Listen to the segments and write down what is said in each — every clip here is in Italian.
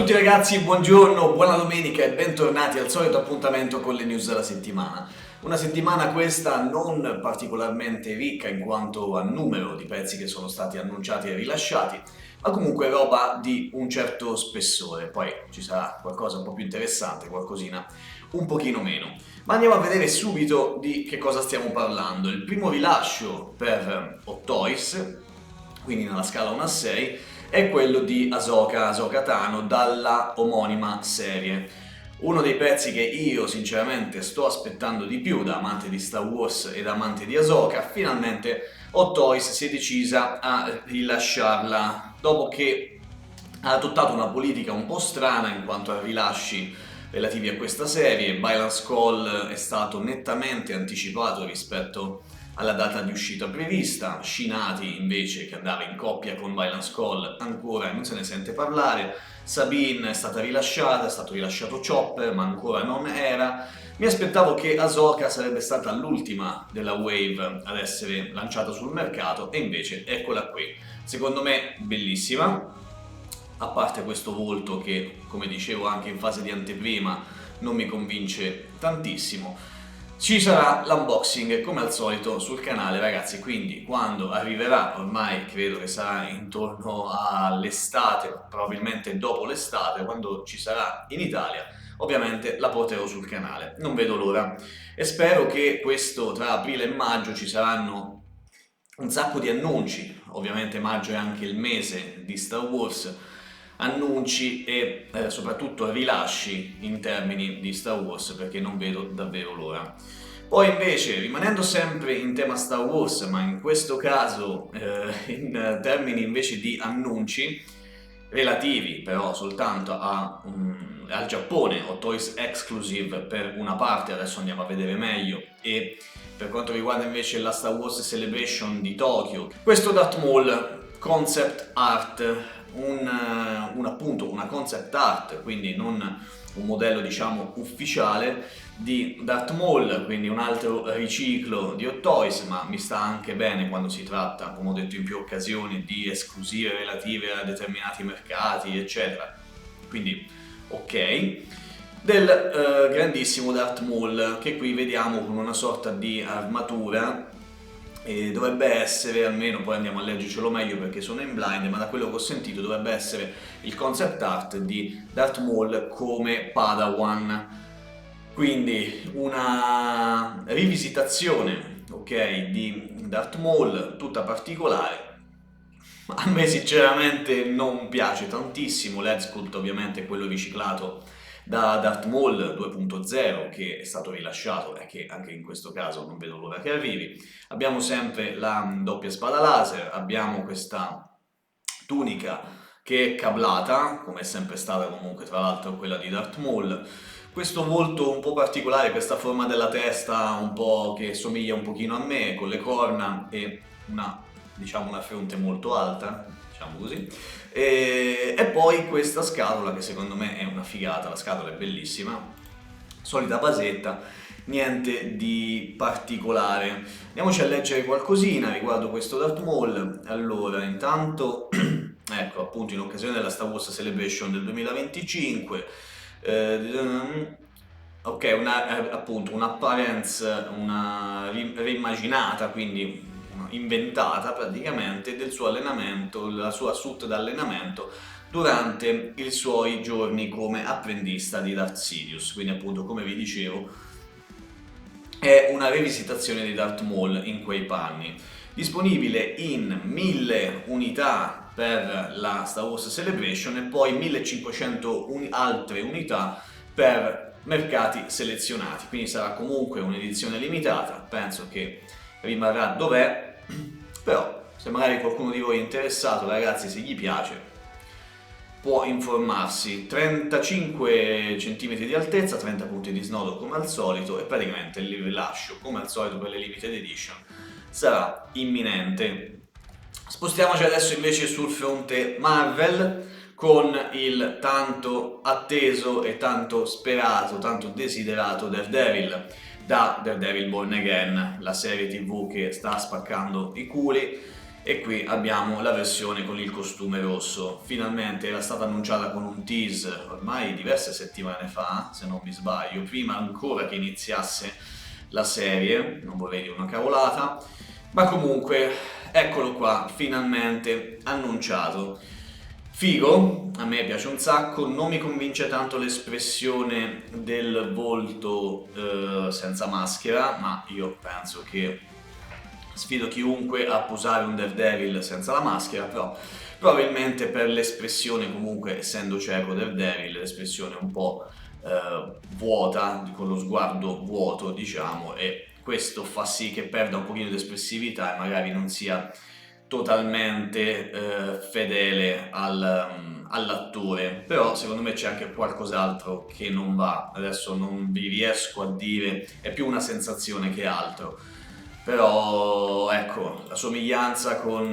tutti ragazzi, buongiorno, buona domenica e bentornati al solito appuntamento con le news della settimana. Una settimana questa non particolarmente ricca in quanto a numero di pezzi che sono stati annunciati e rilasciati, ma comunque roba di un certo spessore. Poi ci sarà qualcosa un po' più interessante, qualcosina un pochino meno. Ma andiamo a vedere subito di che cosa stiamo parlando. Il primo rilascio per Hot Toys, quindi nella scala 1 a 6, è quello di Ahsoka Tano dalla omonima serie. Uno dei pezzi che io sinceramente sto aspettando di più da amante di Star Wars e da amante di Ahsoka. Finalmente Hot Toys si è decisa a rilasciarla dopo che ha adottato una politica un po' strana in quanto a rilasci relativi a questa serie. Balance Call è stato nettamente anticipato rispetto alla data di uscita prevista. Shinati invece, che andava in coppia con Balance Call, ancora non se ne sente parlare. Sabine è stata rilasciata, è stato rilasciato Chopper, ma ancora non era. Mi aspettavo che Ahsoka sarebbe stata l'ultima della wave ad essere lanciata sul mercato e invece eccola qui. Secondo me bellissima, a parte questo volto che, come dicevo anche in fase di anteprima, non mi convince tantissimo. Ci sarà l'unboxing come al solito sul canale ragazzi, quindi quando arriverà, ormai credo che sarà intorno all'estate, probabilmente dopo l'estate, quando ci sarà in Italia, ovviamente la porterò sul canale, non vedo l'ora e spero che questo tra aprile e maggio ci saranno un sacco di annunci. Ovviamente maggio è anche il mese di Star Wars, annunci e soprattutto rilasci in termini di Star Wars, perché non vedo davvero l'ora. Poi invece, rimanendo sempre in tema Star Wars, ma in questo caso in termini invece di annunci relativi però soltanto al Giappone, o Toys Exclusive per una parte, adesso andiamo a vedere meglio, e per quanto riguarda invece la Star Wars Celebration di Tokyo, questo Darth Maul concept art, appunto una concept art, quindi non un modello diciamo ufficiale di Darth Maul, quindi un altro riciclo di Hot Toys, ma mi sta anche bene quando si tratta, come ho detto in più occasioni, di esclusive relative a determinati mercati, eccetera. Quindi ok. Del grandissimo Darth Maul, che qui vediamo con una sorta di armatura, e dovrebbe essere, almeno poi andiamo a leggercelo meglio perché sono in blind, ma da quello che ho sentito dovrebbe essere il concept art di Darth Maul come Padawan. Quindi una rivisitazione, ok, di Darth Maul tutta particolare. A me sinceramente non piace tantissimo. l'Headsculpt ovviamente è quello riciclato da Darth Maul 2.0 che è stato rilasciato e che anche in questo caso non vedo l'ora che arrivi. Abbiamo sempre la doppia spada laser, abbiamo questa tunica che è cablata, come è sempre stata comunque tra l'altro quella di Darth Maul. Questo volto un po' particolare, questa forma della testa un po' che somiglia un pochino a me, con le corna e una fronte molto alta, diciamo così. E poi questa scatola che secondo me è una figata, la scatola è bellissima, solita basetta, niente di particolare. Andiamoci a leggere qualcosina riguardo questo Darth Maul. Allora, intanto, ecco, appunto in occasione della Star Wars Celebration del 2025, ok, appunto un'apparenza, una reimmaginata, quindi inventata praticamente, del suo allenamento, la sua suit d'allenamento durante i suoi giorni come apprendista di Darth Sidious. Quindi appunto, come vi dicevo, è una rivisitazione di Darth Maul in quei panni. Disponibile in 1000 unità per la Star Wars Celebration e poi 1500 altre unità per mercati selezionati, quindi sarà comunque un'edizione limitata. Penso che rimarrà dov'è, però se magari qualcuno di voi è interessato, ragazzi, se gli piace può informarsi. 35 cm di altezza, 30 punti di snodo come al solito, e praticamente il rilascio come al solito per le limited edition sarà imminente. Spostiamoci adesso invece sul fronte Marvel con il tanto atteso e tanto sperato, tanto desiderato Daredevil da Daredevil Born Again, la serie TV che sta spaccando i culi. E qui abbiamo la versione con il costume rosso. Finalmente era stata annunciata con un tease ormai diverse settimane fa, se non mi sbaglio, prima ancora che iniziasse la serie, non vorrei dire una cavolata, ma comunque eccolo qua, finalmente annunciato. Figo, a me piace un sacco, non mi convince tanto l'espressione del volto senza maschera, ma io penso che sfido chiunque a posare un Daredevil senza la maschera, però probabilmente per l'espressione, comunque essendo cieco Daredevil, l'espressione un po' vuota, con lo sguardo vuoto diciamo, e questo fa sì che perda un pochino di espressività e magari non sia totalmente fedele all'attore, però secondo me c'è anche qualcos'altro che non va, adesso non vi riesco a dire, è più una sensazione che altro, però ecco, la somiglianza con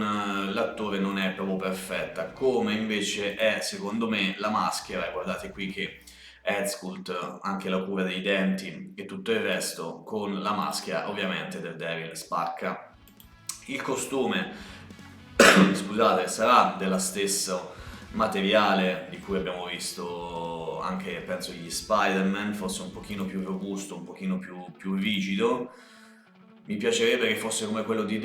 l'attore non è proprio perfetta, come invece è secondo me la maschera, e guardate qui che Headsculpt, anche la cura dei denti e tutto il resto, con la maschera ovviamente del Devil spacca. Il costume, scusate, sarà dello stesso materiale di cui abbiamo visto anche, penso, gli Spider-Man, forse un pochino più robusto, un pochino più rigido. Mi piacerebbe che fosse come quello di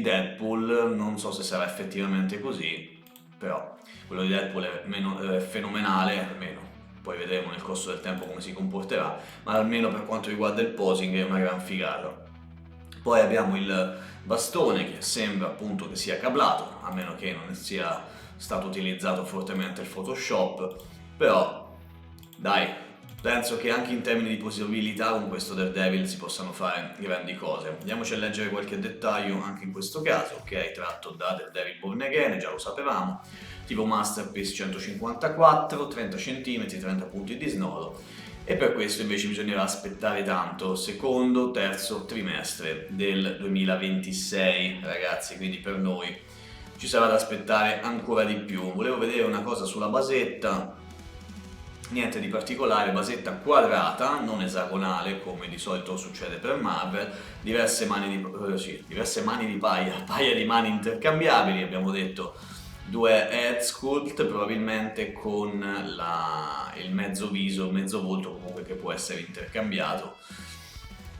Deadpool, non so se sarà effettivamente così, però quello di Deadpool è fenomenale, almeno poi vedremo nel corso del tempo come si comporterà, ma almeno per quanto riguarda il posing è una gran figata. Poi abbiamo il bastone che sembra appunto che sia cablato, a meno che non sia stato utilizzato fortemente il Photoshop, però dai, penso che anche in termini di possibilità con questo Daredevil si possano fare grandi cose. Andiamoci a leggere qualche dettaglio anche in questo caso, ok? Tratto da Daredevil Born Again, già lo sapevamo, tipo Masterpiece 154, 30 cm, 30 punti di snodo, e per questo invece bisognerà aspettare tanto, secondo, terzo trimestre del 2026, ragazzi, quindi per noi ci sarà da aspettare ancora di più. Volevo vedere una cosa sulla basetta, niente di particolare, basetta quadrata, non esagonale come di solito succede per Marvel, diverse mani di paia di mani intercambiabili, abbiamo detto due head sculpt probabilmente con il mezzo viso, mezzo volto comunque che può essere intercambiato.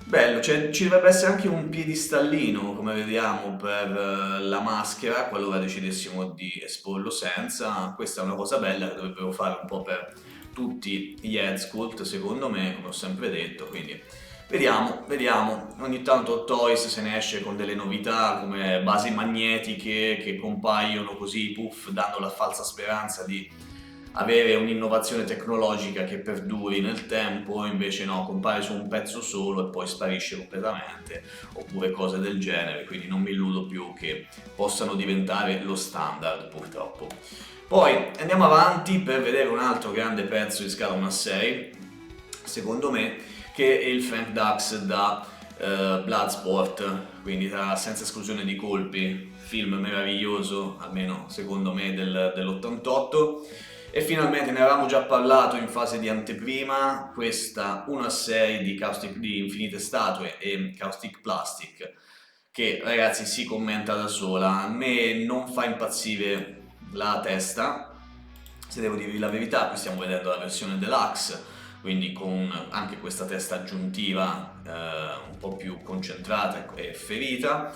Bello, ci dovrebbe essere anche un piedistallino, come vediamo, per la maschera, qualora decidessimo di esporlo senza. Questa è una cosa bella che dovrebbero fare un po' per tutti gli head sculpt, secondo me, come ho sempre detto, quindi vediamo, vediamo. Ogni tanto Toys se ne esce con delle novità come basi magnetiche che compaiono così, puff, dando la falsa speranza di avere un'innovazione tecnologica che perduri nel tempo, invece no, compare su un pezzo solo e poi sparisce completamente, oppure cose del genere, quindi non mi illudo più che possano diventare lo standard, purtroppo. Poi andiamo avanti per vedere un altro grande pezzo di scala 1-6, secondo me, che è il Frank Dux da Bloodsport, quindi senza esclusione di colpi, film meraviglioso, almeno secondo me dell'88. E finalmente ne avevamo già parlato in fase di anteprima, questa 1-6 di Infinite Statue e Caustic Plastic, che ragazzi si commenta da sola. A me non fa impazzire la testa, se devo dirvi la verità. Qui stiamo vedendo la versione deluxe, quindi con anche questa testa aggiuntiva un po' più concentrata e ferita,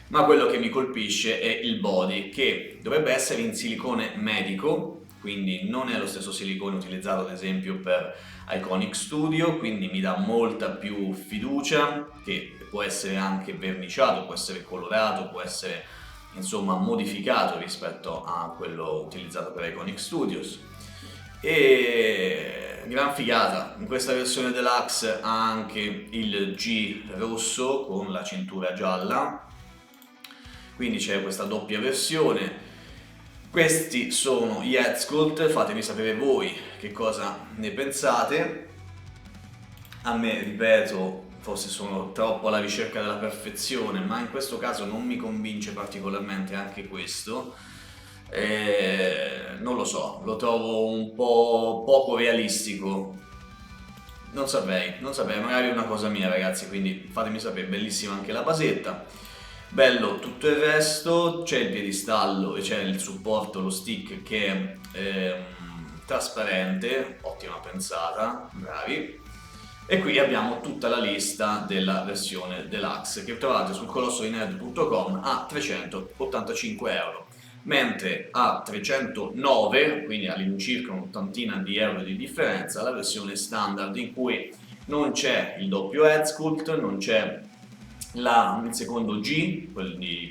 ma quello che mi colpisce è il body, che dovrebbe essere in silicone medico, quindi non è lo stesso silicone utilizzato ad esempio per Iconic Studio, quindi mi dà molta più fiducia, che può essere anche verniciato, può essere colorato, può essere insomma modificato rispetto a quello utilizzato per Iconic Studios. E gran figata, in questa versione deluxe ha anche il G rosso con la cintura gialla, quindi c'è questa doppia versione. Questi sono gli head sculpt, fatemi sapere voi che cosa ne pensate. A me, ripeto, forse sono troppo alla ricerca della perfezione, ma in questo caso non mi convince particolarmente anche questo. Non lo so, lo trovo un po' poco realistico. Non saprei, magari è una cosa mia ragazzi, quindi fatemi sapere, bellissima anche la basetta. bello tutto il resto, c'è il piedistallo e c'è il supporto, lo stick che è trasparente, ottima pensata, bravi. E qui abbiamo tutta la lista della versione deluxe che trovate sul colossoinerd.com a 385 euro, mentre a 309, quindi all'incirca un'ottantina di euro di differenza, la versione standard in cui non c'è il doppio head sculpt, non c'è il secondo G,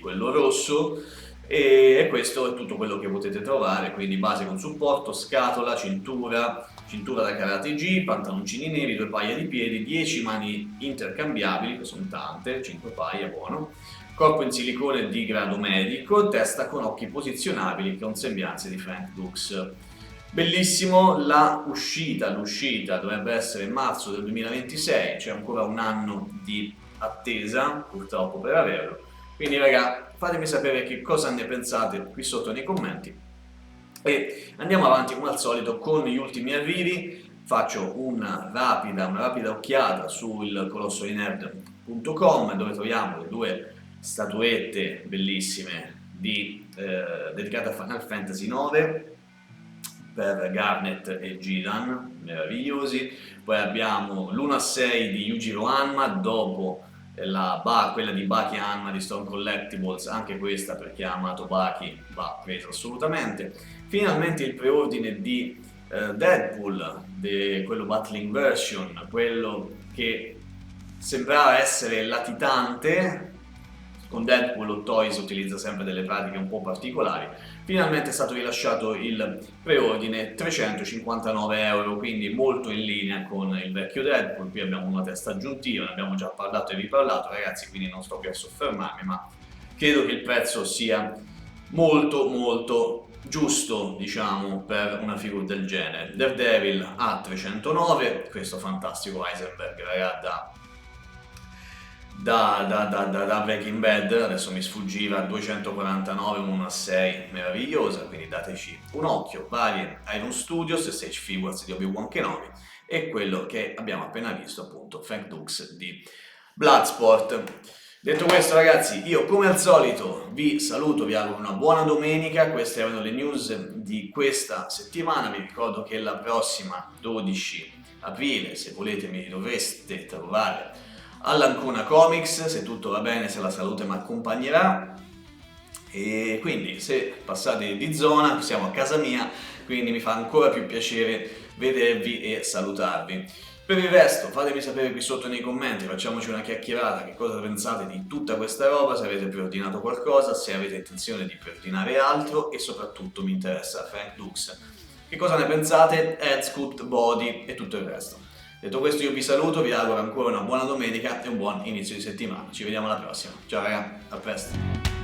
quello rosso, e questo è tutto quello che potete trovare, quindi base con supporto, scatola, cintura da karate G, pantaloncini neri, 2 paia di piedi, 10 mani intercambiabili, che sono tante, 5 paia, buono, corpo in silicone di grado medico, testa con occhi posizionabili con sembianze di Frank Dux. Bellissimo, l'uscita dovrebbe essere marzo del 2026, c'è ancora un anno di attesa purtroppo per averlo, quindi raga fatemi sapere che cosa ne pensate qui sotto nei commenti e andiamo avanti come al solito con gli ultimi arrivi. Faccio una rapida occhiata sul colossoinerd.com dove troviamo le 2 statuette bellissime dedicate a Final Fantasy IX per Garnet e Gidan, meravigliosi. Poi abbiamo l'1/6 di Yujiro Hanma, dopo quella di Baki Hanma di Stone Collectibles, anche questa per chi ha amato Baki va presa assolutamente. Finalmente il preordine di Deadpool, quello Battling Version, quello che sembrava essere latitante. Con Deadpool Hot Toys utilizza sempre delle pratiche un po' particolari. Finalmente è stato rilasciato il preordine, 359 euro, quindi molto in linea con il vecchio Deadpool. Qui abbiamo una testa aggiuntiva, ne abbiamo già parlato e riparlato ragazzi, quindi non sto qui a soffermarmi, ma credo che il prezzo sia molto giusto, diciamo, per una figura del genere. Daredevil a 309, questo fantastico Heisenberg ragazzi, da Breaking Bad, adesso mi sfuggiva, 249, 1/6, meravigliosa, quindi dateci un occhio. Varie Iron Studios, Stage Figures di Obi-Wan Kenobi e quello che abbiamo appena visto, appunto, Frank Dux di Bloodsport. Detto questo ragazzi, io come al solito vi saluto, vi auguro una buona domenica, queste erano le news di questa settimana, vi ricordo che la prossima 12 aprile, se volete, mi dovreste trovare all'Ancona Comics, se tutto va bene, se la salute mi accompagnerà, e quindi se passate di zona siamo a casa mia, quindi mi fa ancora più piacere vedervi e salutarvi. Per il resto fatemi sapere qui sotto nei commenti, facciamoci una chiacchierata, che cosa pensate di tutta questa roba, se avete preordinato qualcosa, se avete intenzione di preordinare altro e soprattutto mi interessa Frank Dux. Che cosa ne pensate? Head sculpt, body e tutto il resto. Detto questo io vi saluto, vi auguro ancora una buona domenica e un buon inizio di settimana. Ci vediamo alla prossima. Ciao raga, a presto.